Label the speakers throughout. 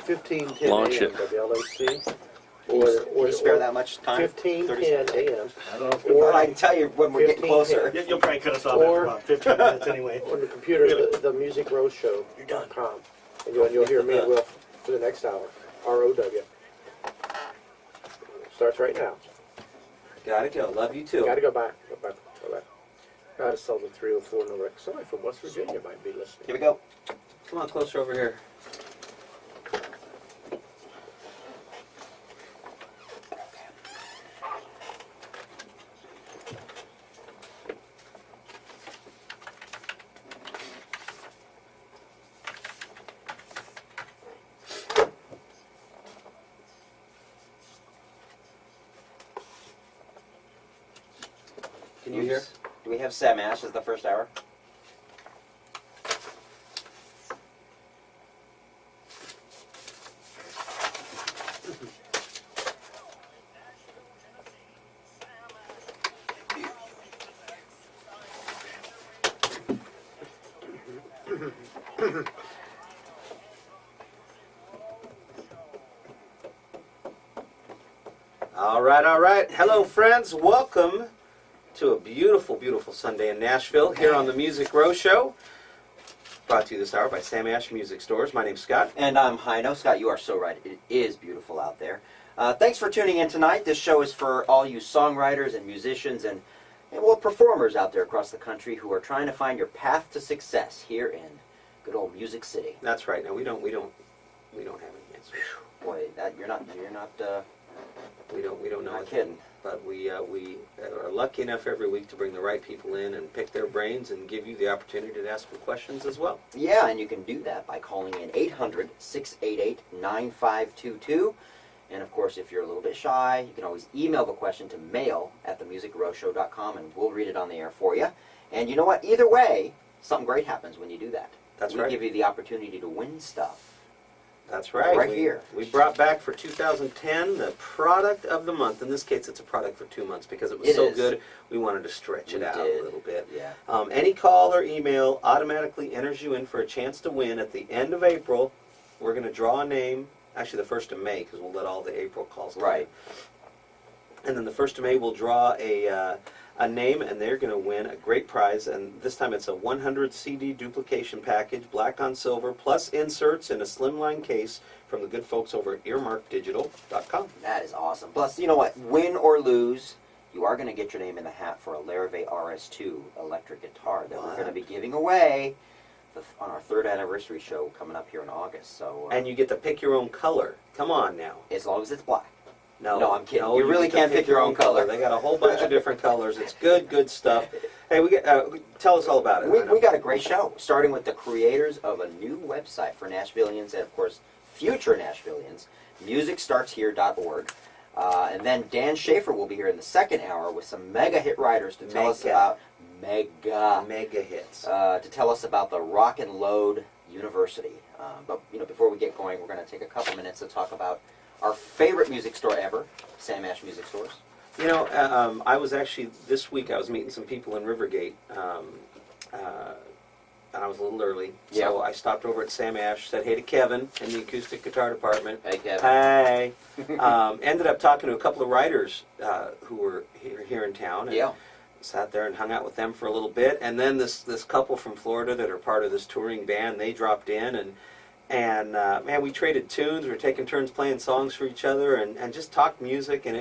Speaker 1: 15:10
Speaker 2: Launch
Speaker 1: a.m.
Speaker 2: it.
Speaker 1: WLAC.
Speaker 3: Can you spare that much time?
Speaker 1: 15:10 a.m.
Speaker 4: I don't know if
Speaker 3: Well, I can tell you when we're getting
Speaker 1: 15:10.
Speaker 3: closer.
Speaker 4: you'll probably cut us off
Speaker 1: Or-
Speaker 4: after about 15 minutes anyway.
Speaker 1: On the computer, the musicrowshow.com. And you'll hear me and Will for the next hour. ROW. Starts right now.
Speaker 3: Gotta go. Love you too.
Speaker 1: Gotta go back. Go back. Gotta sell the 304 no rec. Somebody from West Virginia might be listening.
Speaker 3: Here we go. Come on, closer over here. Can you hear? Do we have Sam Ash as the first hour? All right, all right. Hello, friends. Welcome to a beautiful, beautiful Sunday in Nashville here on the Music Row Show. Brought to you this hour by Sam Ash Music Stores. My name's Scott. And I'm Hino. Scott, you are so right. It is beautiful out there. Thanks for tuning in tonight. This show is for all you songwriters and musicians and well, performers out there across the country who are trying to find your path to success here in good old Music City. That's right. Now we don't have any answers. Boy, we don't know. Not kidding. But we are lucky enough every week to bring the right people in and pick their brains and give you the opportunity to ask them questions as well. Yeah, and you can do that by calling in 800-688-9522. And of course, if you're a little bit shy, you can always email the question to mail@themusicrowshow.com and we'll read it on the air for you. And you know what? Either way, something great happens when you do that. That's right. We give you the opportunity to win stuff. That's right. Right here. We brought back for 2010 the product of the month. In this case, it's a product for 2 months because it was so good, we wanted to stretch it out a little bit. Yeah. Any call or email automatically enters you in for a chance to win. At the end of April, we're going to draw a name. Actually, the 1st of May, because we'll let all the April calls come. Right. And then the 1st of May, we'll draw a name, and they're going to win a great prize. And this time it's a 100 CD duplication package, black on silver, plus inserts in a slimline case from the good folks over at earmarkdigital.com. That is awesome. Plus, you know what? Win or lose, you are going to get your name in the hat for a Larrivee RS2 electric guitar that we're going to be giving away on our 3rd anniversary show coming up here in August. So and you get to pick your own color. Come on now. As long as it's black. No, I'm kidding. No, you really can't pick your own color. They got a whole bunch of different colors. It's good stuff. Hey, tell us all about it. We got a great show, starting with the creators of a new website for Nashvillians and, of course, future Nashvillians, MusicStartsHere.org. And then Dan Schaefer will be here in the 2nd hour with some mega hit writers to tell us about mega hits. To tell us about the Rock and Load University. But before we get going, we're going to take a couple minutes to talk about our favorite music store ever, Sam Ash Music Stores. I was actually, this week I was meeting some people in Rivergate, and I was a little early. Yep. So I stopped over at Sam Ash, said hey to Kevin in the acoustic guitar department. Hey, Kevin. Hey. Ended up talking to a couple of writers who were here in town. And sat there and hung out with them for a little bit. And then this couple from Florida that are part of this touring band, they dropped in and man, we traded tunes. We were taking turns playing songs for each other and just talked music. And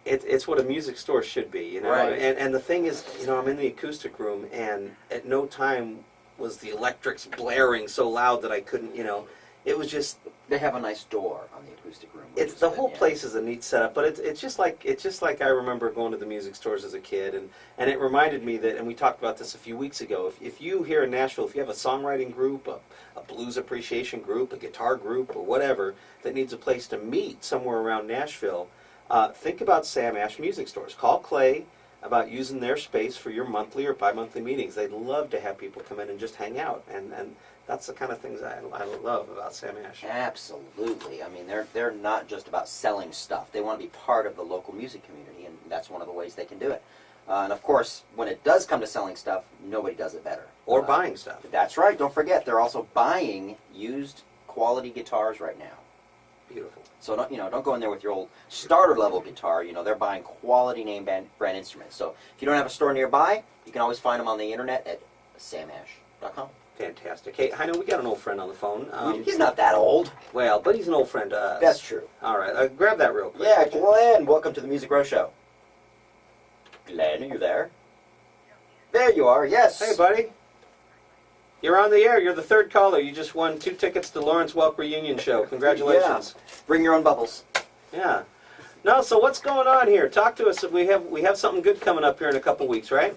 Speaker 3: it's what a music store should be, Right. And the thing is, I'm in the acoustic room, and at no time was the electrics blaring so loud that I couldn't, it was just. They have a nice door on the acoustic room. It's the whole place is a neat setup, but it's just like I remember going to the music stores as a kid, and it reminded me that, and we talked about this a few weeks ago. If you here in Nashville, if you have a songwriting group, a blues appreciation group, a guitar group, or whatever that needs a place to meet somewhere around Nashville, think about Sam Ash Music Stores. Call Clay about using their space for your monthly or bi-monthly meetings. They'd love to have people come in and just hang out, and that's the kind of things I love about Sam Ash. Absolutely. I mean, they're not just about selling stuff. They want to be part of the local music community, and that's one of the ways they can do it. And of course, when it does come to selling stuff, nobody does it better. Or buying stuff. That's right. Don't forget, they're also buying used quality guitars right now.
Speaker 1: Beautiful.
Speaker 3: So don't go in there with your old starter level guitar. They're buying quality name brand instruments. So if you don't have a store nearby, you can always find them on the internet at samash.com.
Speaker 2: Fantastic. Hey, I know we got an old friend on the phone.
Speaker 3: He's not that old.
Speaker 2: Well, but he's an old friend to us.
Speaker 3: That's true.
Speaker 2: All right, grab that real quick.
Speaker 3: Yeah, Glenn, welcome to the Music Row Show. Glenn, are you there? There you are, yes.
Speaker 2: Hey, buddy. You're on the air. You're the third caller. You just won 2 tickets to Lawrence Welk Reunion Show. Congratulations.
Speaker 3: Yeah. Bring your own bubbles.
Speaker 2: Yeah. No, so what's going on here? Talk to us. We have something good coming up here in a couple weeks, right?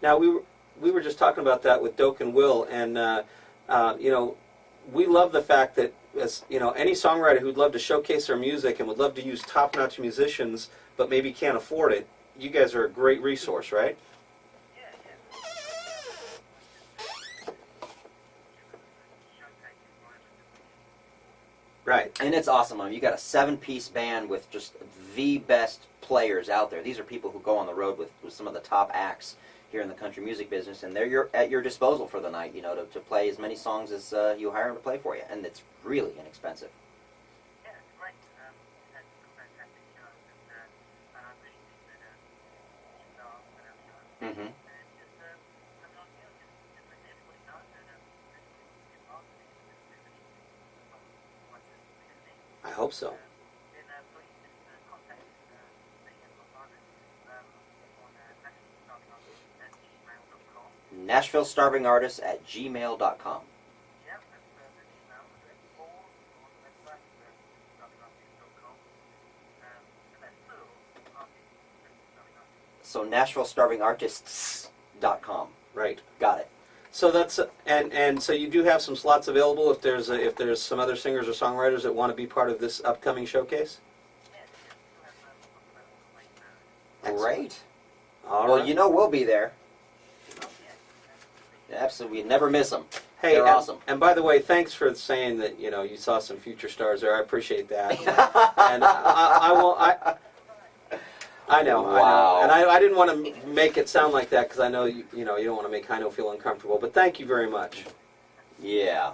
Speaker 2: Now, we were just talking about that with Doak and Will, and we love the fact that any songwriter who'd love to showcase their music and would love to use top-notch musicians, but maybe can't afford it, you guys are a great resource, right? Right.
Speaker 3: And it's awesome. You got a 7-piece band with just the best players out there. These are people who go on the road with some of the top acts here in the country music business, and they're at your disposal for the night, to play as many songs as you hire them to play for you, and it's really inexpensive.
Speaker 5: Yeah, it's great. We've had some fantastic shows, and really think that you know, and our show.
Speaker 3: Mm-hmm.
Speaker 5: And just sometimes, just let everybody know that everybody can get involved in it.
Speaker 2: I hope so.
Speaker 5: Then please just contact me and Simon on nationalstarvingartist@gmail.com.
Speaker 3: NashvilleStarvingArtists@gmail.com.
Speaker 5: Yeah, that's the email address, or on the website, starvingartist.com. And that's plural, artists,
Speaker 3: So NashvilleStarvingArtists.com.
Speaker 2: Right.
Speaker 3: Got it.
Speaker 2: So that's and so you do have some slots available if there's some other singers or songwriters that want to be part of this upcoming showcase.
Speaker 3: Great.
Speaker 2: All
Speaker 3: Well,
Speaker 2: right.
Speaker 3: we'll be there. Absolutely, never miss them.
Speaker 2: Hey,
Speaker 3: They're awesome.
Speaker 2: And by the way, thanks for saying that you saw some future stars there. I appreciate that. And I won't. I know.
Speaker 3: Wow.
Speaker 2: And I didn't want to make it sound like that because I know you don't want to make Heino feel uncomfortable. But thank you very much.
Speaker 3: Yeah.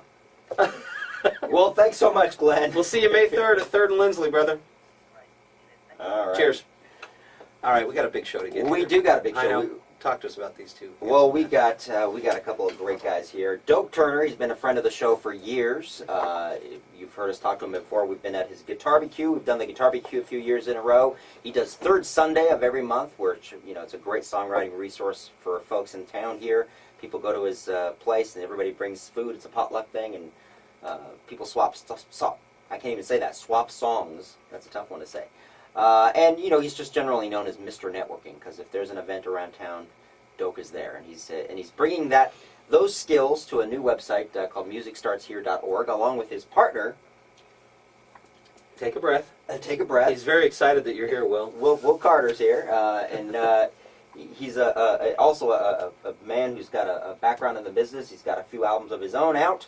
Speaker 3: Well, thanks so much, Glenn.
Speaker 2: We'll see you May 3rd at 3rd and Lindsley, brother.
Speaker 3: All right.
Speaker 2: Cheers. All right, we got a big show to get.
Speaker 3: We
Speaker 2: here.
Speaker 3: do got a big
Speaker 2: I
Speaker 3: show.
Speaker 2: know. Talk to us about these two.
Speaker 3: Well, we got a couple of great guys here. Doak Turner, he's been a friend of the show for years. You've heard us talk to him before. We've been at his Guitar BQ. We've done the Guitar BQ a few years in a row. He does third Sunday of every month, which it's a great songwriting resource for folks in town here. People go to his place and everybody brings food. It's a potluck thing, and people swap. I can't even say that. Swap songs. That's a tough one to say. And he's just generally known as Mr. Networking, because if there's an event around town, Doak is there, and he's bringing those skills to a new website called MusicStartsHere.org, along with his partner.
Speaker 2: Take a breath.
Speaker 3: Take a breath.
Speaker 2: He's very excited that you're here, Will.
Speaker 3: Will Carter's here, and he's also a man who's got a background in the business. He's got a few albums of his own out.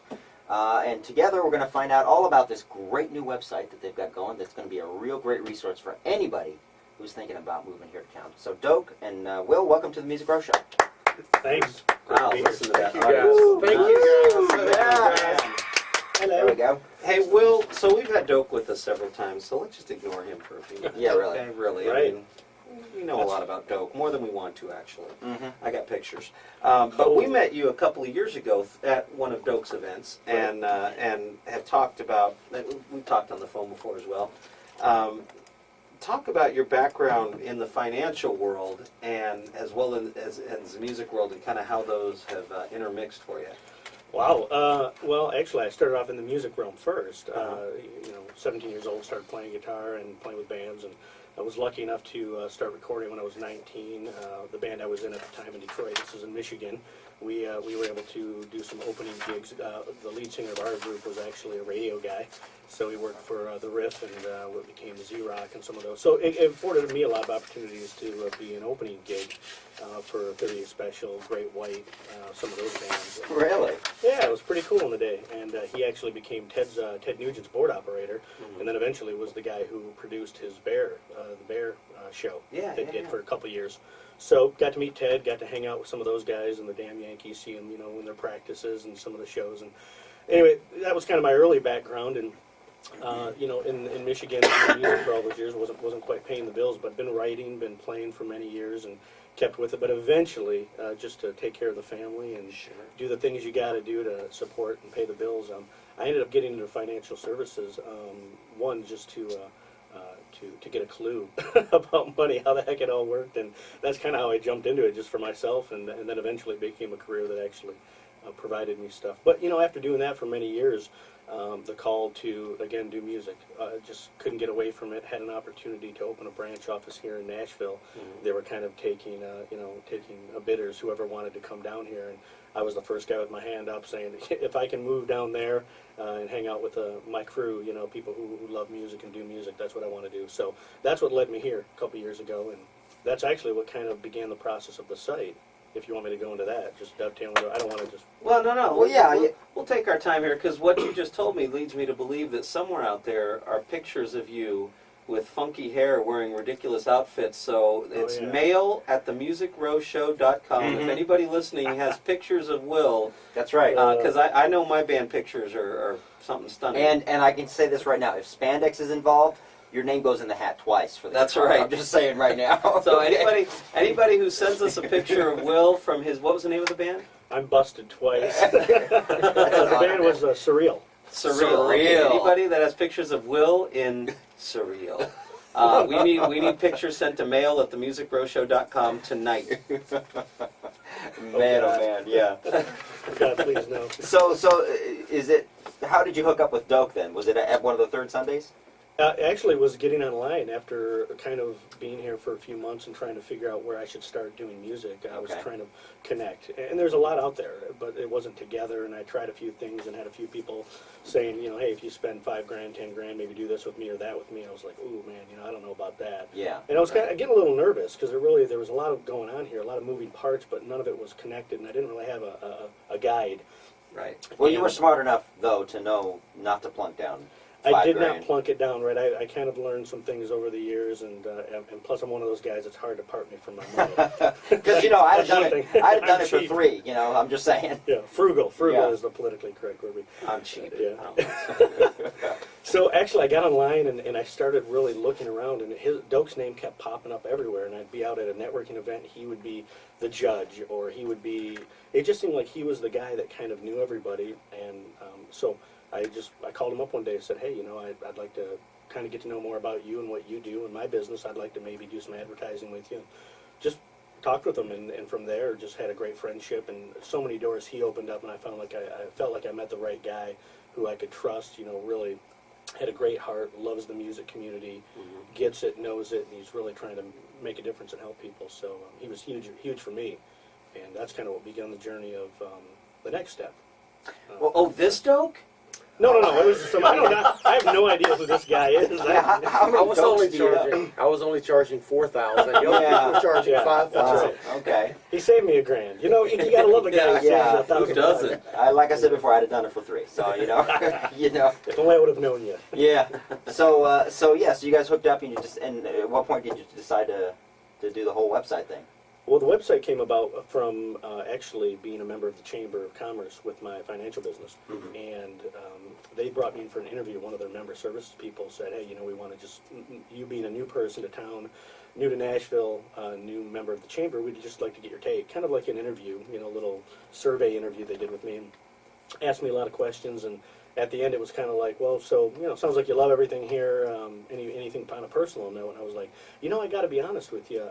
Speaker 3: And together we're going to find out all about this great new website that they've got going that's going to be a real great resource for anybody who's thinking about moving here to town. So Doak and Will, welcome to the Music Row Show.
Speaker 4: Thanks.
Speaker 2: Wow,
Speaker 4: Great to be
Speaker 2: listen to
Speaker 4: here.
Speaker 2: that.
Speaker 1: Thank you, guys. Thank you, guys.
Speaker 3: Yeah.
Speaker 4: Hello.
Speaker 3: There we go.
Speaker 2: Hey, Will, so we've had Doak with us several times, so let's just ignore him for a few minutes.
Speaker 3: Yeah, really.
Speaker 2: Okay, really.
Speaker 4: Right.
Speaker 2: I mean, we know a lot about Doak, more than we want to, actually.
Speaker 3: Mm-hmm.
Speaker 2: I got pictures. But we met you a couple of years ago at one of Doak's events, and have talked about, we talked on the phone before as well. Talk about your background in the financial world and as well as the music world, and kind of how those have intermixed for you.
Speaker 4: Wow. Well, actually, I started off in the music realm first. 17 years old, started playing guitar and playing with bands, and I was lucky enough to start recording when I was 19. The band I was in at the time in Detroit, this is in Michigan, we were able to do some opening gigs. The lead singer of our group was actually a radio guy, so he worked for The Riff and what became Z-Rock and some of those. So it afforded me a lot of opportunities to be an opening gig for 30th Special, Great White, some of those bands.
Speaker 3: Really?
Speaker 4: Yeah, it was pretty cool in the day, and he actually became Ted Nugent's board operator, and then eventually was the guy who produced his the Bear show.
Speaker 2: Yeah,
Speaker 4: They
Speaker 2: yeah,
Speaker 4: did
Speaker 2: yeah.
Speaker 4: for a couple of years. So got to meet Ted, got to hang out with some of those guys and the damn Yankees, see them, you know, in their practices and some of the shows. And anyway, that was kind of my early background. And you know, in Michigan, doing music for all those years wasn't quite paying the bills, but been writing, been playing for many years, and kept with it. But eventually, just to take care of the family and do the things you got to do to support and pay the bills, I ended up getting into financial services. One, just to get a clue about money, how the heck it all worked, and that's kind of how I jumped into it, just for myself, and then eventually it became a career that actually provided me stuff. But you know, after doing that for many years, the call to again do music, just couldn't get away from it. Had an opportunity to open a branch office here in Nashville. They were kind of taking bidders, whoever wanted to come down here, and I was the first guy with my hand up saying, if I can move down there and hang out with my crew, you know, people who love music and do music, that's what I want to do. So that's what led me here a couple years ago, and that's actually what kind of began the process of the site. If you want me to go into that, just dovetailing. I don't want to just.
Speaker 2: Well, no.
Speaker 3: Well, yeah,
Speaker 2: We'll take our time here, because what you just told me leads me to believe that somewhere out there are pictures of you with funky hair wearing ridiculous outfits. So it's mail@themusicrowshow.com. If anybody listening has pictures of Will,
Speaker 3: that's right.
Speaker 2: Because I know my band pictures are something stunning.
Speaker 3: And I can say this right now: if spandex is involved, your name goes in the hat twice for the
Speaker 2: That's
Speaker 3: guitar.
Speaker 2: right.
Speaker 3: I'm just saying right now.
Speaker 2: So anybody who sends us a picture of Will from his, what was the name of the band?
Speaker 4: I'm busted twice. The band was Surreal.
Speaker 2: Surreal. Okay, anybody that has pictures of Will in Surreal. We need pictures sent to mail@themusicrowshow.com tonight.
Speaker 3: Man, oh man, yeah.
Speaker 4: God, please no.
Speaker 3: So is it? How did you hook up with Doak then? Was it at one of the third Sundays?
Speaker 4: Actually, was getting online after kind of being here for a few months and trying to figure out where I should start doing music. I was trying to connect, and there's a lot out there, but it wasn't together. And I tried a few things and had a few people saying, you know, hey, if you spend $5 grand, $10 grand, maybe do this with me or that with me. I was like, ooh, man, you know, I don't know about that.
Speaker 3: Yeah.
Speaker 4: And I was kind of getting a little nervous because there was a lot of going on here, a lot of moving parts, but none of it was connected, and I didn't really have a guide.
Speaker 2: Right.
Speaker 3: Well, you were smart enough though to know not to plunk down.
Speaker 4: I did
Speaker 3: $5
Speaker 4: not plunk it down, right? I kind of learned some things over the years, and plus I'm one of those guys that's hard to part me from my money.
Speaker 3: Because, you know, I'd have done
Speaker 4: That's
Speaker 3: it, I'd have done it for
Speaker 4: cheap.
Speaker 3: 3, you know, I'm just saying.
Speaker 4: Yeah, frugal. Frugal
Speaker 3: Yeah.
Speaker 4: is the politically correct word.
Speaker 2: I'm cheap.
Speaker 4: Yeah.
Speaker 2: I don't know.
Speaker 4: So actually, I got online and I started really looking around, and Doak's name kept popping up everywhere. And I'd be out at a networking event, he would be the judge, or he would be. It just seemed like he was the guy that kind of knew everybody, and so I called him up one day and said, hey, you know, I'd like to kind of get to know more about you and what you do in my business. I'd like to maybe do some advertising with you. Just talked with him, and from there just had a great friendship, and so many doors he opened up, and I felt like I met the right guy who I could trust. You know, really had a great heart, loves the music community, gets it, knows it, and he's really trying to make a difference and help people. So he was huge for me, and that's kind of what began the journey of the next step.
Speaker 2: Oh, this Doak?
Speaker 4: No. It was I have no idea who this guy is.
Speaker 3: How many
Speaker 1: I was
Speaker 3: Doaks
Speaker 1: only
Speaker 3: do you have?
Speaker 1: charging $4,000. The other people were charging
Speaker 4: Yeah.
Speaker 1: $5,000.
Speaker 3: Okay.
Speaker 4: He saved me $1,000. You know, you gotta love a guy who saves
Speaker 3: Yeah.
Speaker 4: $1,000.
Speaker 2: Who doesn't?
Speaker 3: Like I said before, I'd have done it for 3. So, you know, you know.
Speaker 4: If only I would have known you.
Speaker 3: Yeah. So you guys hooked up, and at what point did you decide to do the whole website thing?
Speaker 4: Well, the website came about from actually being a member of the Chamber of Commerce with my financial business. And they brought me in for an interview. One of their member services people said, hey, you know, we want to just, you being a new person to town, new to Nashville, new member of the Chamber, we'd just like to get your take. Kind of like an interview, you know, a little survey interview they did with me. And asked me a lot of questions, and at the end it was kind of like, well, so, you know, sounds like you love everything here, anything on a personal note. And I was like, you know, I got to be honest with you.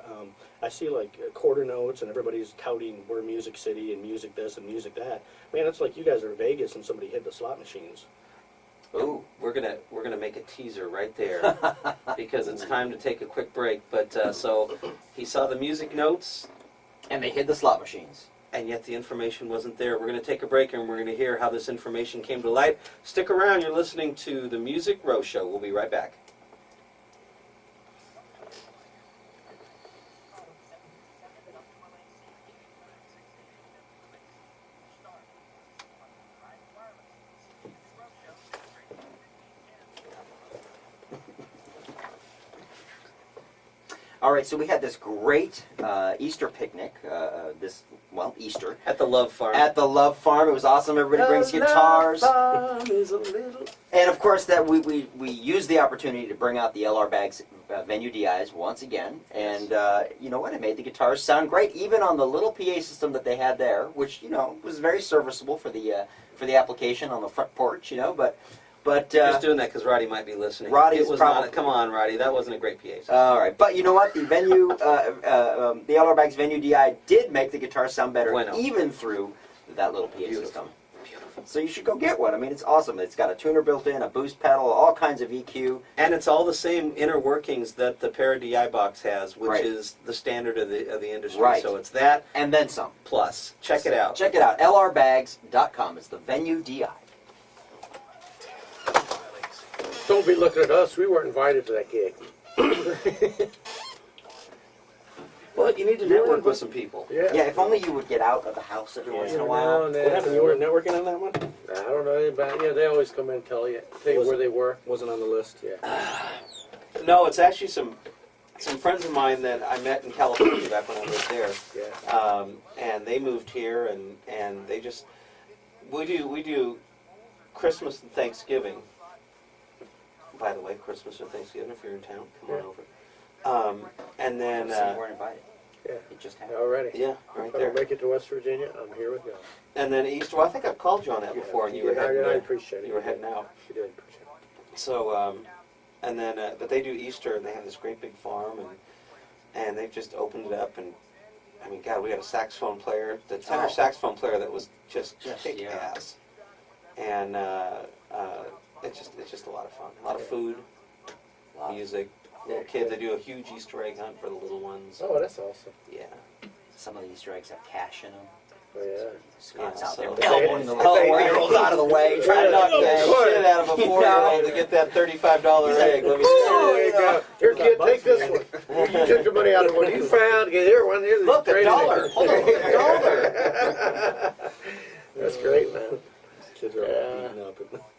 Speaker 4: I see like quarter notes and everybody's touting we're Music City and music this and music that. Man, it's like you guys are Vegas and somebody hit the slot machines.
Speaker 3: Ooh.
Speaker 2: We're gonna make a teaser right there because it's time to take a quick break. But so he saw the music notes,
Speaker 3: And they hid the slot machines.
Speaker 2: and yet the information wasn't there. We're going to take a break, and we're going to hear how this information came to light. Stick around. You're listening to The Music Row Show. We'll be right back.
Speaker 3: All right, so we had this great Easter picnic. Easter
Speaker 2: At the Love Farm.
Speaker 3: at the Love Farm. It was awesome. Everybody brings guitars. And of course, that we used the opportunity to bring out the LR Bags venue DIs once again, and you know what? It made the guitars sound great, even on the little PA system that they had there, which was very serviceable for the application on the front porch, But
Speaker 2: Just doing that because Roddy might be listening.
Speaker 3: Roddy's
Speaker 2: it was
Speaker 3: probably-
Speaker 2: not. Come on, Roddy, that wasn't a great PA system.
Speaker 3: all right, but you know what? The venue, the LR Bags venue DI did make the guitar sound better,
Speaker 2: Bueno.
Speaker 3: even through that little PA
Speaker 2: Beautiful.
Speaker 3: system. So you should go get one. I mean, it's awesome. It's got a tuner built in, a boost pedal, all kinds of EQ.
Speaker 2: And it's all the same inner workings that the Para DI box has, which
Speaker 3: Right.
Speaker 2: is the standard of the industry.
Speaker 3: Right.
Speaker 2: So it's that
Speaker 3: And then some.
Speaker 2: plus. Check it out.
Speaker 3: Check it out. LRbags.com. It's the venue DI.
Speaker 1: Don't be looking at us. We weren't invited to that gig.
Speaker 2: Well, you need to network with some people.
Speaker 1: Yeah.
Speaker 3: Yeah, if only you would get out of the house every once in a
Speaker 1: Now
Speaker 3: while.
Speaker 1: and
Speaker 4: What
Speaker 1: then,
Speaker 4: happened? You weren't networking on that one?
Speaker 1: I don't know anybody. Yeah, they always come in and tell you where they were.
Speaker 4: Wasn't on the list.
Speaker 1: Yeah.
Speaker 2: No, it's actually some friends of mine that I met in California back when I lived there.
Speaker 1: Yeah.
Speaker 2: And they moved here, and they just we do Christmas and Thanksgiving. By the way, Christmas or Thanksgiving, if you're in town, come on over. And then
Speaker 3: So you weren't invited.
Speaker 1: Yeah.
Speaker 3: It just happened.
Speaker 1: Already.
Speaker 2: yeah, right
Speaker 1: If I
Speaker 2: there.
Speaker 1: don't make it to West Virginia, I'm here with you.
Speaker 2: And then Easter. Well, I think I've called you on that before, and you were heading.
Speaker 1: I appreciate it.
Speaker 2: You were heading out.
Speaker 1: You did appreciate it.
Speaker 2: So, and then, but they do Easter, and they have this great big farm, and they've just opened it up, and I mean, God, we had a saxophone player, the tenor
Speaker 3: Oh.
Speaker 2: saxophone player that was just kick
Speaker 3: yeah.
Speaker 2: ass, and it's just a lot of fun, a lot of food,
Speaker 3: Wow.
Speaker 2: music, little kids. They do a huge Easter egg hunt for the little ones.
Speaker 1: Oh, that's awesome.
Speaker 2: Yeah.
Speaker 3: Some of the Easter eggs have cash in them.
Speaker 1: Oh, yeah.
Speaker 3: Scott's
Speaker 2: Yeah,
Speaker 3: out there
Speaker 2: so-
Speaker 3: elbowing the
Speaker 1: If
Speaker 3: little
Speaker 1: they-
Speaker 3: 4-year-olds out of the way, trying to knock
Speaker 2: Knock the
Speaker 3: the
Speaker 2: shit out of a 4-year-old to get that $35 egg. Let me
Speaker 1: There you go. Here, kid, take this one. You took the money out of what you found. Get here, one here.
Speaker 2: Look,
Speaker 1: Trade it.
Speaker 2: $1. Hold on, $1.
Speaker 1: That's great, man.
Speaker 4: Kids are all
Speaker 1: Yeah.
Speaker 4: beaten up.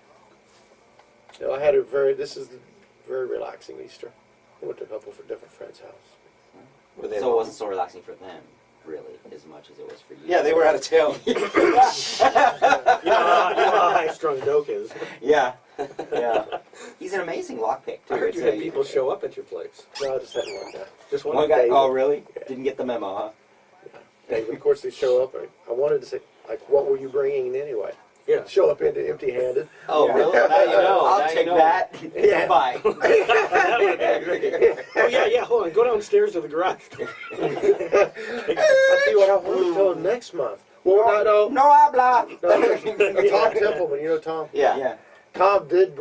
Speaker 1: No, I had this is a very relaxing Easter. I went to a couple for different friends' house.
Speaker 2: Were they
Speaker 3: So it
Speaker 2: home?
Speaker 3: wasn't so relaxing for them, really, as much as it was for you.
Speaker 2: Yeah, they were out of town.
Speaker 4: You know how high-strung Doak is.
Speaker 3: Yeah. Yeah. He's an amazing lockpick, too.
Speaker 4: I heard you had people show up at your place.
Speaker 1: No, I just had one guy.
Speaker 4: Just one.
Speaker 3: One guy.
Speaker 1: David.
Speaker 3: Oh, really?
Speaker 1: Yeah.
Speaker 3: Didn't get the memo, huh?
Speaker 1: David, of course, they show up. I wanted to say, like, what were you bringing anyway?
Speaker 4: Yeah.
Speaker 1: Show up empty-handed.
Speaker 2: Oh,
Speaker 3: Yeah.
Speaker 2: really? Now you know.
Speaker 3: I'll
Speaker 2: Now you
Speaker 3: take
Speaker 2: know.
Speaker 3: that.
Speaker 1: Yeah.
Speaker 3: Bye.
Speaker 4: Oh yeah. Hold on. Go downstairs to the garage door.
Speaker 1: I'll tell you what, I want to go next month. Well, no.
Speaker 3: No habla.
Speaker 1: Tom Templeman, you know Tom?
Speaker 2: Yeah.
Speaker 3: Yeah.
Speaker 1: Tom did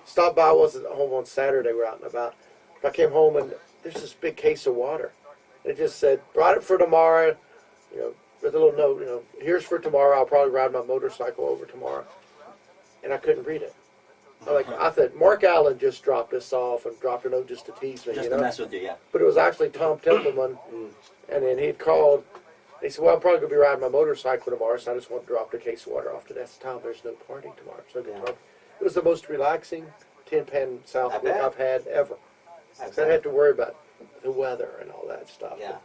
Speaker 1: stopped by, I wasn't home on Saturday, we're out and about. I came home and there's this big case of water. It just said, brought it for tomorrow, with a little note, here's for tomorrow, I'll probably ride my motorcycle over tomorrow. And I couldn't read it. I thought, Mark Allen just dropped this off and dropped a note just to tease me,
Speaker 3: Just to mess with you, yeah.
Speaker 1: But it was actually Tom Templeman, and then he'd called. He said, well, I'm probably going to be riding my motorcycle tomorrow, so I just want to drop the case of water off to that. Tom, there's no party tomorrow. So
Speaker 2: Yeah.
Speaker 1: it was the most relaxing tin pan South
Speaker 2: I
Speaker 1: week
Speaker 2: bet.
Speaker 1: I've had ever.
Speaker 2: I
Speaker 1: I didn't have to worry about the weather and all that stuff.
Speaker 2: Yeah.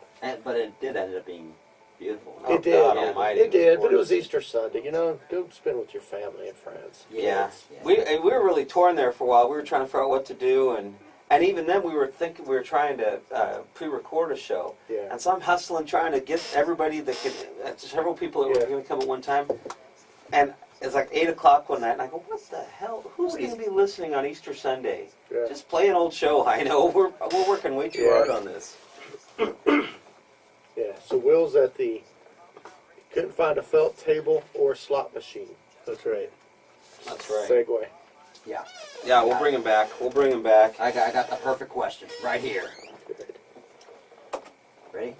Speaker 3: But it did end up being beautiful.
Speaker 2: Oh,
Speaker 1: It did.
Speaker 2: God
Speaker 3: Yeah.
Speaker 2: almighty.
Speaker 1: It did, but it was
Speaker 2: Gorgeous.
Speaker 1: Easter Sunday. Go spend with your family and friends.
Speaker 2: Yeah.
Speaker 3: Yeah.
Speaker 2: We were really torn there for a while. We were trying to figure out what to do, and even then we were trying to pre-record a show.
Speaker 1: Yeah.
Speaker 2: And so I'm hustling, trying to get everybody that could, several people that were
Speaker 1: Yeah.
Speaker 2: going to come at one time. And it's like 8 o'clock one night, and I go, what the hell? Who's going to be listening on Easter Sunday?
Speaker 1: Yeah.
Speaker 2: Just play an old show. I know, we're working way too
Speaker 1: Yeah.
Speaker 2: hard on this.
Speaker 1: Yeah. So Will's couldn't find a felt table or a slot machine.
Speaker 4: That's right.
Speaker 2: That's right.
Speaker 1: Segway.
Speaker 3: Yeah.
Speaker 2: Yeah, we'll bring him back. We'll bring him back.
Speaker 3: I got the perfect question right here.
Speaker 1: Good.
Speaker 3: Ready?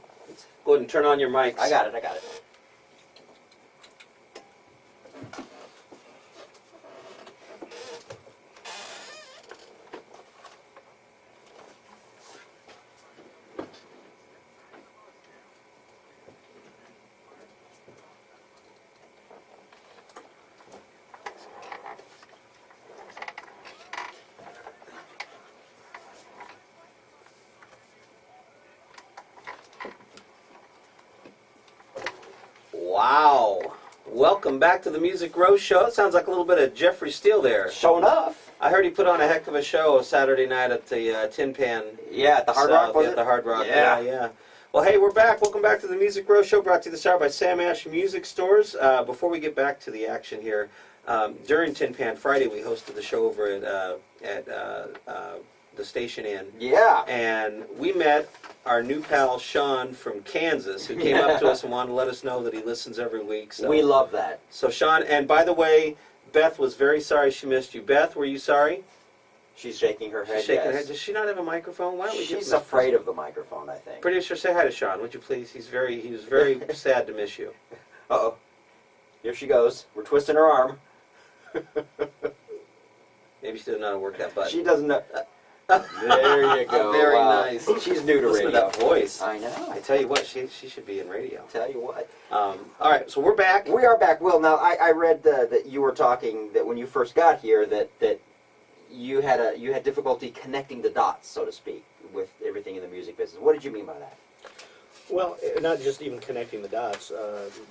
Speaker 2: Go ahead and turn on your mics.
Speaker 3: I got it.
Speaker 2: Wow. Welcome back to the Music Row Show. It sounds like a little bit of Jeffrey Steele there.
Speaker 3: Show enough.
Speaker 2: I heard he put on a heck of a show Saturday night at the Tin Pan.
Speaker 3: Yeah, at the Hard Rock, was
Speaker 2: at
Speaker 3: it?
Speaker 2: the Hard Rock.
Speaker 3: Yeah.
Speaker 2: Yeah. Well, hey, we're back. Welcome back to the Music Row Show, brought to you this hour by Sam Ash Music Stores. Before we get back to the action here, during Tin Pan Friday, we hosted the show over at the Station Inn.
Speaker 3: Yeah.
Speaker 2: And we met our new pal Sean from Kansas, who came up to us and wanted to let us know that he listens every week. So,
Speaker 3: We love that.
Speaker 2: So Sean, and by the way, Beth was very sorry she missed you. Beth, were you sorry?
Speaker 3: She's shaking her head.
Speaker 2: She's shaking her
Speaker 3: yes.
Speaker 2: head. Does she not have a microphone? Why don't we give
Speaker 3: She's
Speaker 2: him
Speaker 3: afraid of the microphone, I think.
Speaker 2: Producer, say hi to Sean, would you please? He was very sad to miss you.
Speaker 3: Uh-oh. Here she goes. We're twisting her arm.
Speaker 2: Maybe she doesn't know how to work that button.
Speaker 3: She doesn't know. There you go.
Speaker 2: Very
Speaker 3: Wow.
Speaker 2: nice.
Speaker 3: She's new to
Speaker 2: Listen
Speaker 3: radio.
Speaker 2: to that voice.
Speaker 3: I know.
Speaker 2: I tell you what, she should be in radio.
Speaker 3: Tell you what.
Speaker 2: All right, so we're back.
Speaker 3: We are back. Will, now I read that you were talking that when you first got here that you had difficulty connecting the dots, so to speak, with everything in the music business. What did you mean by that?
Speaker 4: Well, not just even connecting the dots,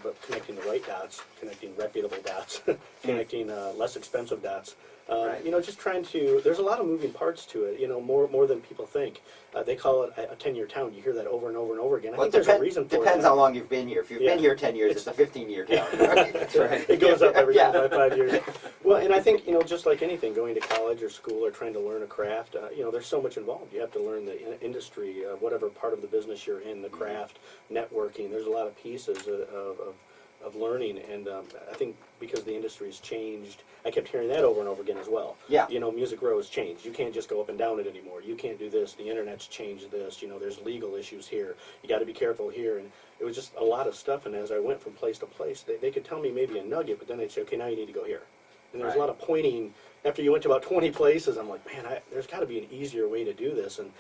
Speaker 4: but connecting the right dots, connecting reputable dots, connecting less expensive dots.
Speaker 2: Right.
Speaker 4: You know, just trying to. There's a lot of moving parts to it. You know, more than people think. They call it a 10-year town. You hear that over and over and over again. I think there's a reason for it.
Speaker 3: Depends how long you've been here. If you've been here 10 years, it's a 15-year town. Right?
Speaker 4: That's right. It goes up every
Speaker 3: Yeah.
Speaker 4: 5 years. Well, and I think, you know, just like anything, going to college or school or trying to learn a craft, you know, there's so much involved. You have to learn the industry, whatever part of the business you're in, the craft, networking. There's a lot of pieces of learning, and I think because the industry's changed, I kept hearing that over and over again as well.
Speaker 3: Yeah.
Speaker 4: You know, Music Row has changed. You can't just go up and down it anymore. You can't do this. The internet's changed this. You know, there's legal issues here. You got to be careful here. And it was just a lot of stuff. And as I went from place to place, they could tell me maybe a nugget, but then they'd say, okay, now you need to go here. And there was a lot of pointing. After you went to about 20 places, I'm like, man, there's got to be an easier way to do this. And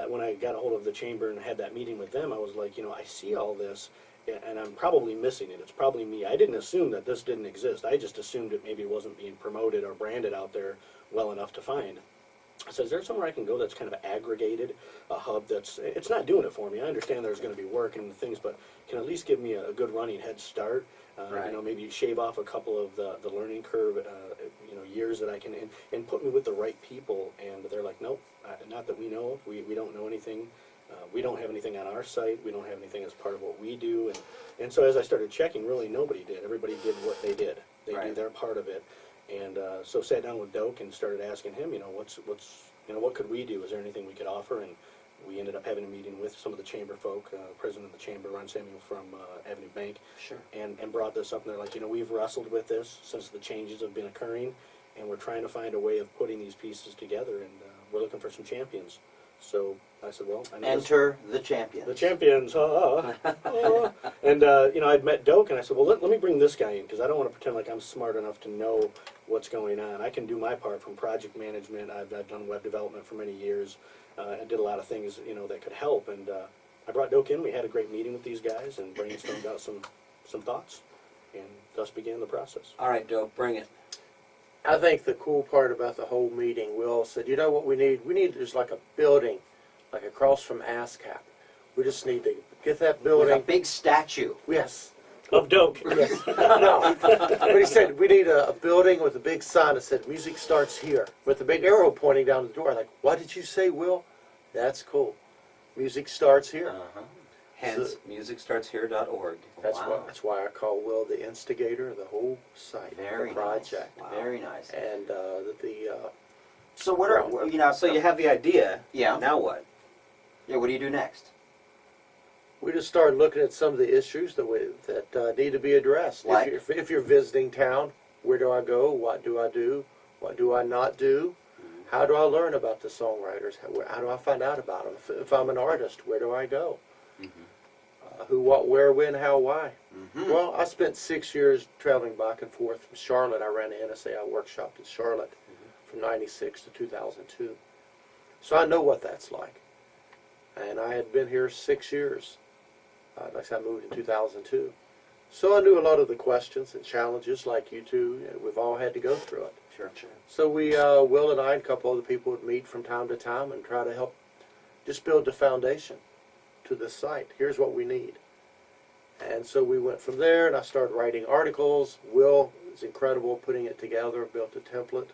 Speaker 4: when I got a hold of the chamber and had that meeting with them, I was like, you know, I see all this, and I'm probably missing it. It's probably me. I didn't assume that this didn't exist. I just assumed it maybe wasn't being promoted or branded out there well enough to find. I said, is there somewhere I can go that's kind of aggregated, a hub that's, it's not doing it for me. I understand there's going to be work and things, but can at least give me a good running head start.
Speaker 2: Right.
Speaker 3: Uh,
Speaker 4: You know, maybe shave off a couple of the learning curve, you know, years that I can, and put me with the right people. And they're like, nope, not that we know of. We don't know anything. We don't have anything on our site. We don't have anything as part of what we do. And so as I started checking, really nobody did. Everybody did what they did. They
Speaker 2: Right.
Speaker 4: do their part of it. And so sat down with Doak and started asking him, you know, what's you know, what could we do? Is there anything we could offer? And we ended up having a meeting with some of the chamber folk, president of the chamber, Ron Samuel from Avenue Bank,
Speaker 2: Sure.
Speaker 4: and brought this up. And they're like, you know, we've wrestled with this since the changes have been occurring, and we're trying to find a way of putting these pieces together, and we're looking for some champions. So I said, well, I know
Speaker 3: Enter the champion.
Speaker 4: the champions, and you know, I'd met Doak, and I said, well, let me bring this guy in, because I don't want to pretend like I'm smart enough to know what's going on. I can do my part from project management. I've done web development for many years. I did a lot of things, you know, that could help, and I brought Doak in. We had a great meeting with these guys and brainstormed out some thoughts, and thus began the process.
Speaker 2: All right, Doak, bring it.
Speaker 1: I think the cool part about the whole meeting, Will said, you know what we need? We need just like a building, like across from ASCAP. We just need to get that
Speaker 3: With
Speaker 1: building.
Speaker 3: a big statue.
Speaker 1: Yes.
Speaker 4: Of Doak.
Speaker 1: Yes. No. But he said, we need a building with a big sign that said, music starts here, with a big arrow pointing down the door. I'm like, what did you say, Will? That's cool. Music starts here.
Speaker 3: Uh-huh.
Speaker 2: Hence, MusicStartsHere.org.
Speaker 3: Wow.
Speaker 1: That's why I call Will the instigator of the whole site,
Speaker 3: Very
Speaker 1: the project.
Speaker 3: nice. Very nice.
Speaker 1: And
Speaker 3: So what are
Speaker 1: Well,
Speaker 3: you know?
Speaker 2: So you have the idea.
Speaker 3: Yeah.
Speaker 2: Now what?
Speaker 3: Yeah. What do you do next?
Speaker 1: we just started looking at some of the issues that need to be addressed.
Speaker 3: Like?
Speaker 1: If you're visiting town, where do I go? What do I do? What do I not do? How do I learn about the songwriters? How do I find out about them? If I'm an artist, where do I go? Who, what, where, when, how, why? Well, I spent 6 years traveling back and forth from Charlotte. I ran the NSA. I workshopped in Charlotte from 96 to 2002. So I know what that's like. And I had been here 6 years. Like I said, I moved in 2002. So I knew a lot of the questions and challenges like you two. We've all had to go through it.
Speaker 2: Sure.
Speaker 1: So we, Will and I and a couple other people would meet from time to time and try to help just build the foundation to this site. Here's what we need. And so we went from there, and I started writing articles. Will is incredible putting it together, built a template.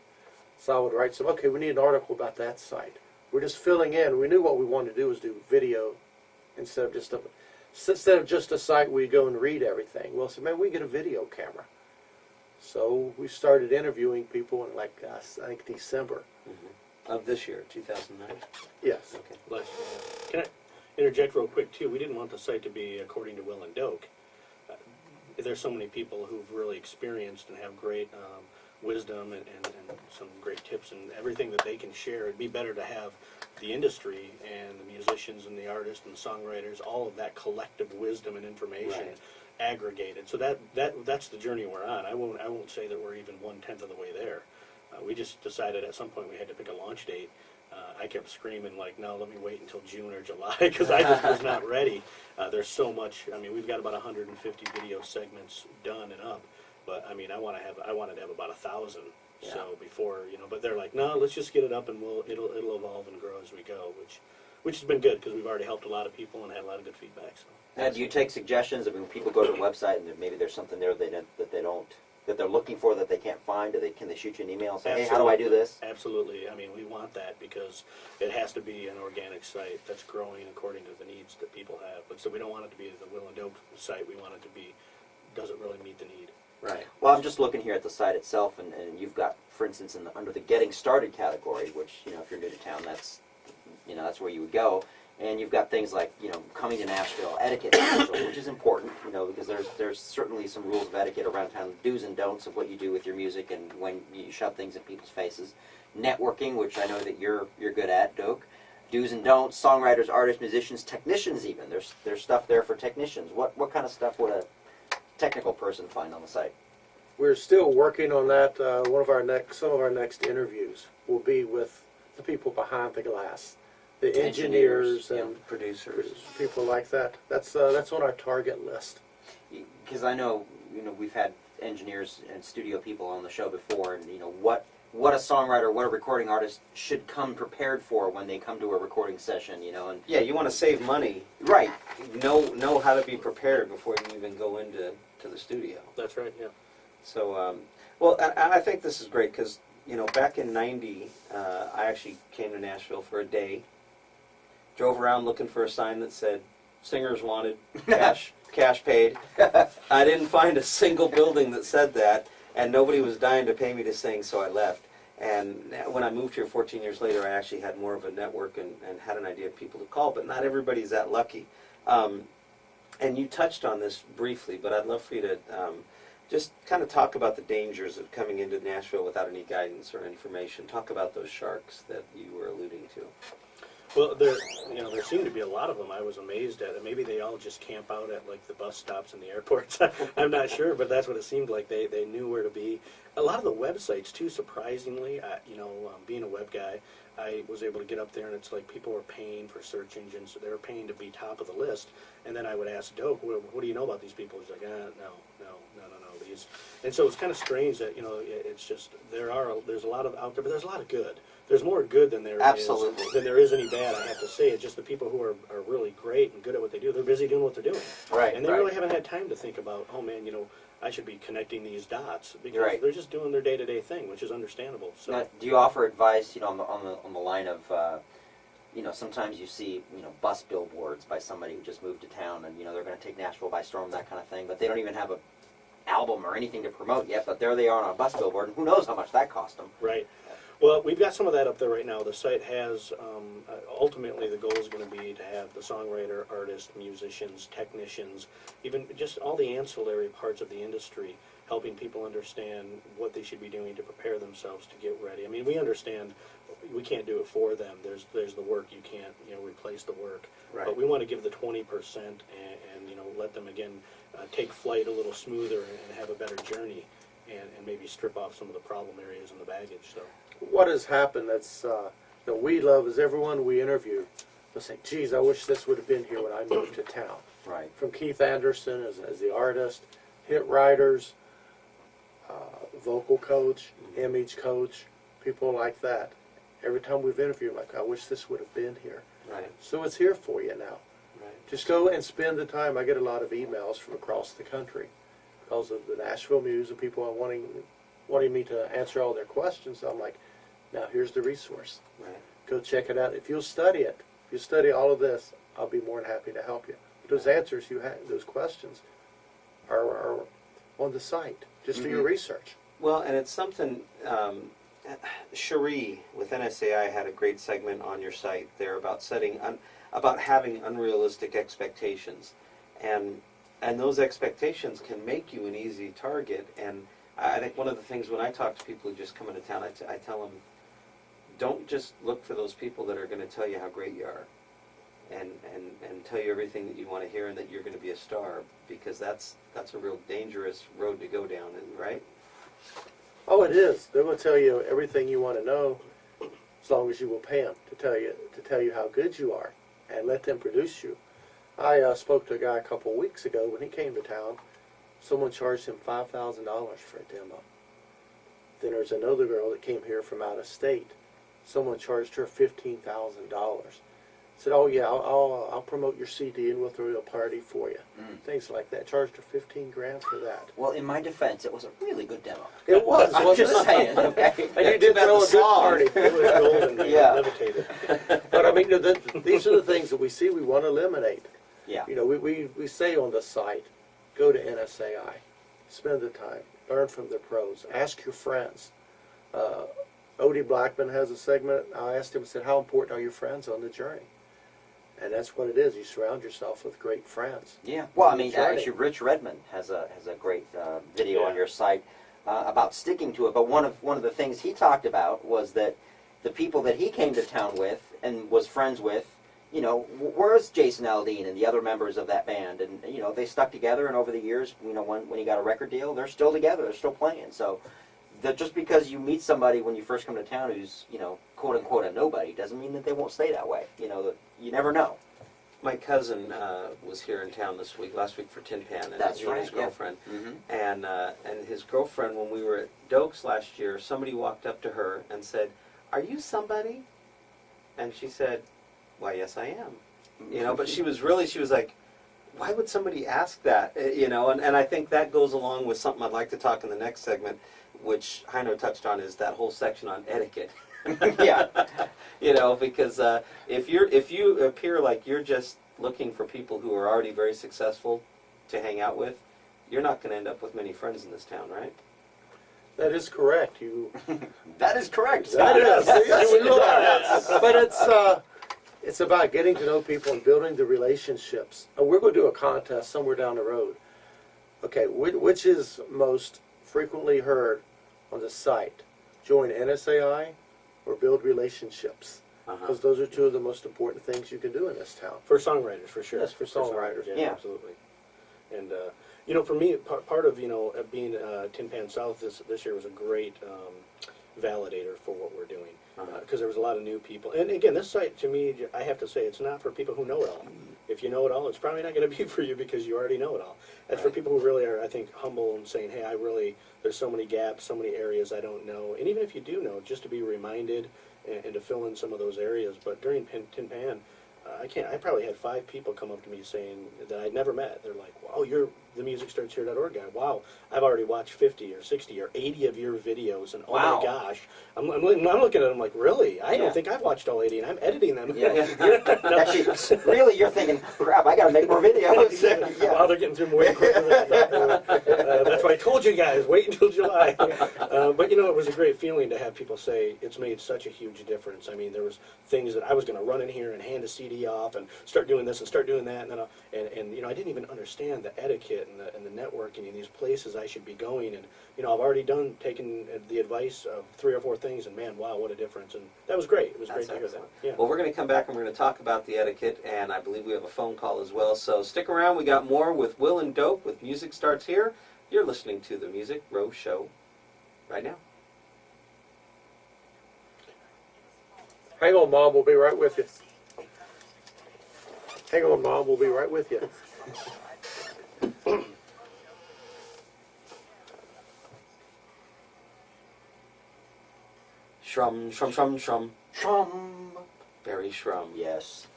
Speaker 1: So I would write some, okay, we need an article about that site. We're just filling in. We knew what we wanted to do was do video instead of just a site where you go and read everything. Well, so man, we get a video camera. So we started interviewing people in like, I think December.
Speaker 2: Of this year, 2009.
Speaker 1: Yes.
Speaker 2: Okay.
Speaker 4: Can I interject real quick too? We didn't want the site to be according to Will and Doak. There's so many people who've really experienced and have great wisdom and some great tips and everything that they can share. It'd be better to have the industry and the musicians and the artists and the songwriters, all of that collective wisdom and information aggregated. So that's the journey we're on. I won't say that we're even 1/10 of the way there. We just decided at some point we had to pick a launch date. I kept screaming like, no, let me wait until June or July, because I just was not ready. There's so much. I mean, we've got about 150 video segments done and up, but I mean, I wanted to have about 1,000.
Speaker 3: Yeah.
Speaker 4: So before, but they're like, no, let's just get it up and it'll evolve and grow as we go, which has been good because we've already helped a lot of people and had a lot of good feedback. So.
Speaker 3: Now, do you take suggestions? I mean, when people go to the website and maybe there's something there that they're looking for that they can't find, can they shoot you an email and say, hey, how do I do this?
Speaker 4: Absolutely. I mean, we want that because it has to be an organic site that's growing according to the needs that people have. But so we don't want it to be the Will and Doak site. We want it to be, does it really meet the need?
Speaker 2: Right.
Speaker 3: Well, I'm just looking here at the site itself, and you've got, for instance, under the Getting Started category, which, if you're new to town, that's where you would go. And you've got things like, coming to Nashville, etiquette, which is important, because there's certainly some rules of etiquette around town, do's and don'ts of what you do with your music and when you shove things in people's faces. Networking, which I know that you're good at, Doak. Do's and don'ts, songwriters, artists, musicians, technicians even. There's stuff there for technicians. What kind of stuff would a technical person find on the site?
Speaker 1: We're still working on that. Some of our next interviews will be with the people behind the glass. The engineers and
Speaker 2: producers,
Speaker 1: people like that. That's on our target list.
Speaker 3: Because I know, we've had engineers and studio people on the show before, and what a songwriter, what a recording artist should come prepared for when they come to a recording session, and
Speaker 2: you want to save money,
Speaker 3: right?
Speaker 2: Know how to be prepared before you even go into the studio.
Speaker 4: That's right. Yeah.
Speaker 2: So, well, I think this is great because back in '90, I actually came to Nashville for a day. Drove around looking for a sign that said "Singers Wanted, cash paid." I didn't find a single building that said that, and nobody was dying to pay me to sing, so I left. And when I moved here 14 years later, I actually had more of a network and had an idea of people to call, but not everybody's that lucky. And you touched on this briefly, but I'd love for you to just kind of talk about the dangers of coming into Nashville without any guidance or information. Talk about those sharks that you were alluding to.
Speaker 4: Well, there seem to be a lot of them. I was amazed at it. Maybe they all just camp out at like the bus stops and the airports. I'm not sure, but that's what it seemed like. They knew where to be. A lot of the websites too, surprisingly. Being a web guy, I was able to get up there, and it's like people were paying for search engines. So they were paying to be top of the list. And then I would ask Doak, what do you know about these people? He's like, no. These. And so it's kind of strange that it's just there's a lot of out there, but there's a lot of good. There's more good than there is any bad. I have to say, it's just the people who are really great and good at what they do. They're busy doing what they're doing,
Speaker 3: right?
Speaker 4: And they really haven't had time to think about, oh man, I should be connecting these dots because they're just doing their day-to-day thing, which is understandable. So,
Speaker 3: now, do you offer advice, on the line of, sometimes you see, bus billboards by somebody who just moved to town, and they're going to take Nashville by storm, that kind of thing, but they don't even have a album or anything to promote yet, but there they are on a bus billboard, and who knows how much that cost them.
Speaker 4: Right. Well, we've got some of that up there right now. The site has, ultimately the goal is going to be to have the songwriter, artists, musicians, technicians, even just all the ancillary parts of the industry, helping people understand what they should be doing to prepare themselves to get ready. I mean, we understand we can't do it for them. There's the work. You can't, replace the work.
Speaker 2: Right.
Speaker 4: But we want to give the 20% and let them, again, take flight a little smoother and have a better journey and maybe strip off some of the problem areas and the baggage. So.
Speaker 1: What has happened that we love is everyone we interview will say, geez, I wish this would have been here when I moved to town.
Speaker 3: Right.
Speaker 1: From Keith Anderson as the artist, hit writers, vocal coach, image coach, people like that. Every time we've interviewed, like, I wish this would have been here.
Speaker 2: Right.
Speaker 1: So it's here for you now.
Speaker 2: Right.
Speaker 1: Just go and spend the time. I get a lot of emails from across the country because of the Nashville Muse and people are wanting me to answer all their questions. So I'm like, now here's the resource.
Speaker 2: Right.
Speaker 1: Go check it out. If you'll study it, if you study all of this, I'll be more than happy to help you. Those answers you had, those questions, are on the site. Just do your research.
Speaker 2: Well, and it's something. Cherie with NSAI had a great segment on your site there about about having unrealistic expectations, and those expectations can make you an easy target. And I think one of the things when I talk to people who just come into town, I tell them, don't just look for those people that are going to tell you how great you are, and tell you everything that you want to hear and that you're going to be a star, because that's a real dangerous road to go down, right?
Speaker 1: Oh, it is. They're going to tell you everything you want to know, as long as you will pay them to tell you how good you are, and let them produce you. I spoke to a guy a couple of weeks ago when he came to town. Someone charged him $5,000 for a demo. Then there's another girl that came here from out of state. Someone charged her $15,000. Said, "Oh yeah, I'll promote your CD and we'll throw a party for you." Things like that. Charged her $15,000 for that.
Speaker 3: Well, in my defense, it was a really good demo.
Speaker 1: It was.
Speaker 3: I'm
Speaker 1: wasn't
Speaker 3: just
Speaker 1: it?
Speaker 3: saying, okay?
Speaker 1: And you did throw a good party.
Speaker 4: It was golden and
Speaker 3: Yeah.
Speaker 4: levitated.
Speaker 1: But I mean, these are the things that we see we want to eliminate.
Speaker 3: Yeah.
Speaker 1: You know, we say on the site, go to NSAI, spend the time, learn from the pros, ask your friends. Odie Blackman has a segment. I asked him, I said, how important are your friends on the journey? And that's what it is. You surround yourself with great friends.
Speaker 3: Yeah. Well, I mean,
Speaker 1: Journey.
Speaker 3: actually, Rich Redmond has a great video on your site about sticking to it. But one of the things he talked about was that the people that he came to town with and was friends with, you know, where's Jason Aldean and the other members of that band? And, you know, they stuck together, and over the years, you know, when he got a record deal, they're still together, they're still playing. So that just because you meet somebody when you first come to town who's, you know, quote unquote a nobody, doesn't mean that they won't stay that way. You know, you never know.
Speaker 2: My cousin was here in town last week for Tin Pan, and
Speaker 3: That's
Speaker 2: he and
Speaker 3: right,
Speaker 2: his girlfriend.
Speaker 3: yeah.
Speaker 2: And his girlfriend, when we were at Doak's last year, somebody walked up to her and said, "Are you somebody?" And she said, "Why, yes, I am." You know, but she was like, why would somebody ask that? You know, and I think that goes along with something I'd like to talk in the next segment, which Heino touched on, is that whole section on etiquette.
Speaker 3: Yeah.
Speaker 2: You know, because if you appear like you're just looking for people who are already very successful to hang out with, you're not going to end up with many friends in this town, right?
Speaker 1: That is correct.
Speaker 3: That is correct.
Speaker 1: That is.
Speaker 3: Yes.
Speaker 1: But it's about getting to know people and building the relationships. And we're going to do a contest somewhere down the road. Okay, which is most frequently heard on the site? Join NSAI or build relationships? Because those are two of the most important things you can do in this town.
Speaker 4: For songwriters, for sure.
Speaker 1: Yes, for songwriters.
Speaker 4: Yeah,
Speaker 3: Yeah.
Speaker 4: absolutely. And you know, for me, part of, you know, being Tin Pan South this year was a great validator for what we're doing, because there was a lot of new people. And again, this site, to me, I have to say, it's not for people who know it all. If you know it all, it's probably not going to be for you because you already know it all. It's for people who really are, I think, humble and saying, hey, there's so many gaps, so many areas I don't know. And even if you do know, just to be reminded and to fill in some of those areas. But during Tin Pan, I probably had 5 people come up to me saying that I'd never met. They're like, wow, you're the MusicStartsHere.org guy. Wow, I've already watched 50 or 60 or 80 of your videos, and oh
Speaker 3: Wow.
Speaker 4: my gosh. I'm looking at them like, really? I
Speaker 3: Yeah.
Speaker 4: don't think I've watched all 80, and I'm editing them.
Speaker 3: Yeah. Actually, really, you're thinking, crap, I got to make more videos. Yeah.
Speaker 4: Wow, they're getting through them way quicker than I thought they were. That's why I told you guys, wait until July. But, you know, it was a great feeling to have people say it's made such a huge difference. I mean, there was things that I was going to run in here and hand a CD off and start doing this and start doing that, and then you know, I didn't even understand the etiquette and the networking in these places I should be going. And you know, I've already taken the advice of 3 or 4 things, and man, wow, what a difference! And that was great. It was great to hear that. Yeah.
Speaker 2: Well, we're going to come back and we're going to talk about the etiquette, and I believe we have a phone call as well. So stick around. We got more with Will and Doak with Music Starts Here. You're listening to the Music Row Show right now.
Speaker 1: Hang on, Mom. We'll be right with you. Hang on, Mom. We'll be right with you.
Speaker 2: Shrum, shrum, shrum, shrum.
Speaker 3: Shrum.
Speaker 2: Barry Shrum.
Speaker 3: Yes.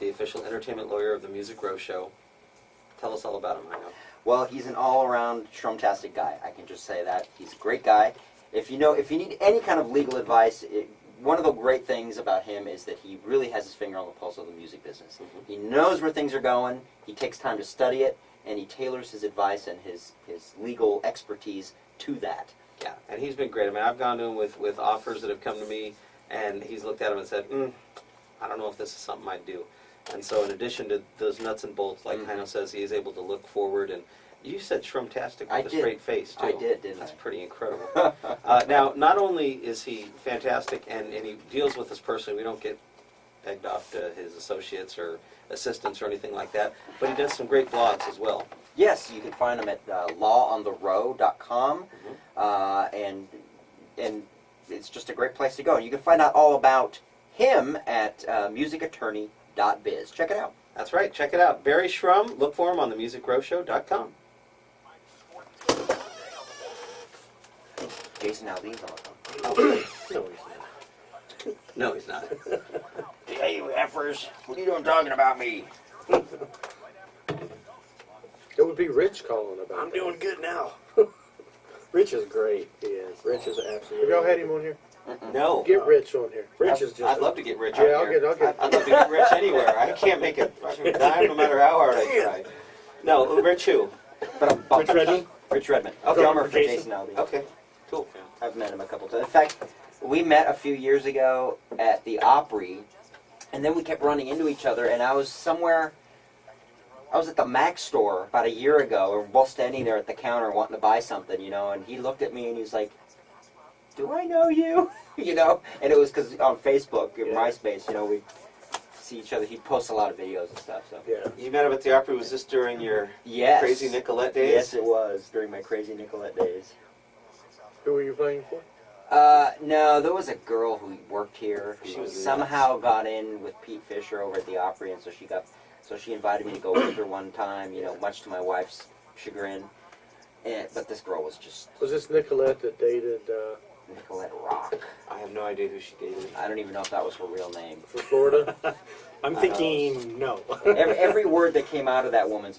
Speaker 2: the official entertainment lawyer of the Music Row Show. Tell us all about him, I know.
Speaker 3: Well, he's an all-around Shrumtastic guy. I can just say that. He's a great guy. If you need any kind of legal advice, one of the great things about him is that he really has his finger on the pulse of the music business.
Speaker 2: Mhm.
Speaker 3: He knows where things are going. He takes time to study it, and he tailors his advice and his legal expertise to that.
Speaker 2: Yeah, and he's been great. I mean, I've gone to him with offers that have come to me, and he's looked at them and said, I don't know if this is something I'd do. And so in addition to those nuts and bolts, like Heino says, he is able to look forward. And you said Shrumtastic with a straight face, too.
Speaker 3: I did, didn't
Speaker 2: That's
Speaker 3: I?
Speaker 2: pretty incredible. Now, not only is he fantastic, and he deals with us personally, we don't get pegged off to his associates or assistants or anything like that, but he does some great blogs as well.
Speaker 3: Yes, you can find him at lawontherow.com, and it's just a great place to go. And you can find out all about him at musicattorney.biz. Check it out.
Speaker 2: That's right, check it out. Barry Shrum, look for him on themusicrowshow.com.
Speaker 3: Jason Aldean's on the phone.
Speaker 4: No, he's not.
Speaker 2: No, he's not.
Speaker 3: Hey, you heifers, what are you doing talking about me?
Speaker 1: It would be Rich calling about
Speaker 4: I'm
Speaker 1: that.
Speaker 4: doing good now. Rich is great. He is. Rich is absolutely.
Speaker 1: Have y'all had him on here?
Speaker 2: No.
Speaker 1: Get Rich on here.
Speaker 4: Rich is just.
Speaker 2: I'd love to get Rich
Speaker 1: Yeah,
Speaker 2: on
Speaker 1: I'll
Speaker 2: here.
Speaker 1: get.
Speaker 2: I'd love to get Rich anywhere. I can't make a fucking dime no matter how hard I try. No, Rich who?
Speaker 4: Rich Redmond.
Speaker 3: Rich Redmond.
Speaker 2: Okay.
Speaker 3: Drummer for
Speaker 4: Jason.
Speaker 3: Jason Aldean.
Speaker 2: Okay, cool.
Speaker 3: I've met him a couple times. In fact, we met a few years ago at the Opry, and then we kept running into each other, and I was at the Mac store about a year ago, and we're both standing there at the counter wanting to buy something, and he looked at me and he was like, do I know you? And it was because on Facebook, or MySpace, we see each other. He posts a lot of videos and stuff, so.
Speaker 1: Yeah.
Speaker 2: You met him at the Opry. Was this during your
Speaker 3: Yes.
Speaker 2: crazy Nicolette days?
Speaker 3: Yes, it was, during my crazy Nicolette days.
Speaker 1: Who were you playing for?
Speaker 3: No, there was a girl who worked here
Speaker 2: She
Speaker 3: who
Speaker 2: was
Speaker 3: somehow got in with Pete Fisher over at the Opry, and so she invited me to go with her one time, much to my wife's chagrin. But this girl was just
Speaker 1: Was this Nicolette that dated
Speaker 3: Nicolette Rock.
Speaker 2: I have no idea who she dated.
Speaker 3: I don't even know if that was her real name.
Speaker 1: from Florida?
Speaker 4: I'm thinking no.
Speaker 3: Every word that came out of that woman's